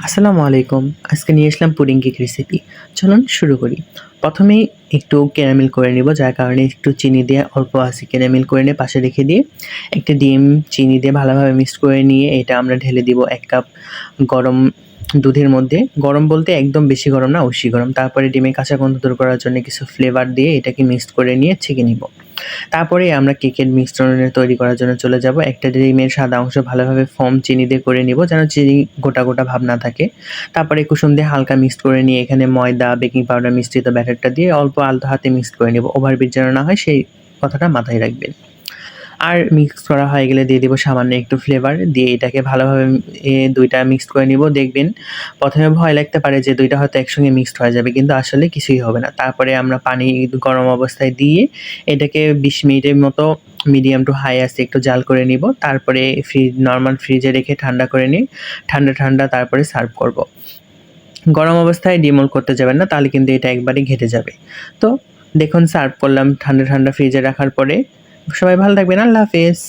আসসালামু আলাইকুম। আজকে নিয়ে আসলাম পুডিং কেক রেসিপি। চলুন শুরু করি। প্রথমেই একটু ক্যারামেল করে নিব, যার কারণে একটু চিনি দিয়ে অল্প আছে ক্যারামেল করে নিয়ে পাশে রেখে দিয়ে, একটা ডিম চিনি দিয়ে ভালোভাবে মিক্সড করে নিয়ে এটা আমরা ঢেলে দিব ১ কাপ গরম দুধের মধ্যে। গরম বলতে একদম বেশি গরম না, অবশ্যই গরম। তারপরে ডিমের কাঁচা গন্ধ দূর করার জন্য কিছু ফ্লেভার দিয়ে এটাকে মিক্সড করে নিয়ে ছেঁকে নিব। তারপরে আমরা কেকের মিশ্রণে তৈরি করার জন্য চলে যাব। একটা ডিমের সাদা অংশ ভালোভাবে ফোম চিনি দিয়ে করে নিব, যেন চিনি গোটা, গোটা ভাব না থাকে। তারপরে কুসুম দিয়ে হালকা মিক্সড করে নিয়ে এখানে ময়দা, বেকিং পাউডার মিশ্রিত ব্যাটারটা দিয়ে অল্প আলতো হাতে মিক্সড করে নিব। ওভারবিট যেন না হয় সেই কথাটা মাথায় রাখবেন। আর মিক্স করা হয়ে গেলে দিয়ে দিব সামান্য একটু ফ্লেভার দিয়ে এটাকে ভালোভাবে ২ টা মিক্সড করে নিব। দেখবেন ১ম এ ভয় লাগতে পারে যে ২ টা হয়তো একসঙ্গে মিক্সড হয়ে যাবে, কিন্তু আসলে কিছুই হবে না। তারপরে আমরা পানি গরম অবস্থায় দিয়ে এটাকে ২০ মিনিটের মতো মিডিয়াম টু হাই আঁচে একটু জাল করে নিব। তারপরে নরমাল ফ্রিজে রেখে ঠান্ডা করে নিয়ে ঠান্ডা, ঠান্ডা তারপরে সার্ভ করব। গরম অবস্থায় ডিমোল্ড করতে যাবেন না, তাহলে কিন্তু এটা একবারেই ঘেটে যাবে। তো দেখুন সার্ভ করলাম ঠান্ডা, ঠান্ডা ফ্রিজে রাখার পরে। সবাই ভালো থাকবেন। আল্লাহ হাফেজ।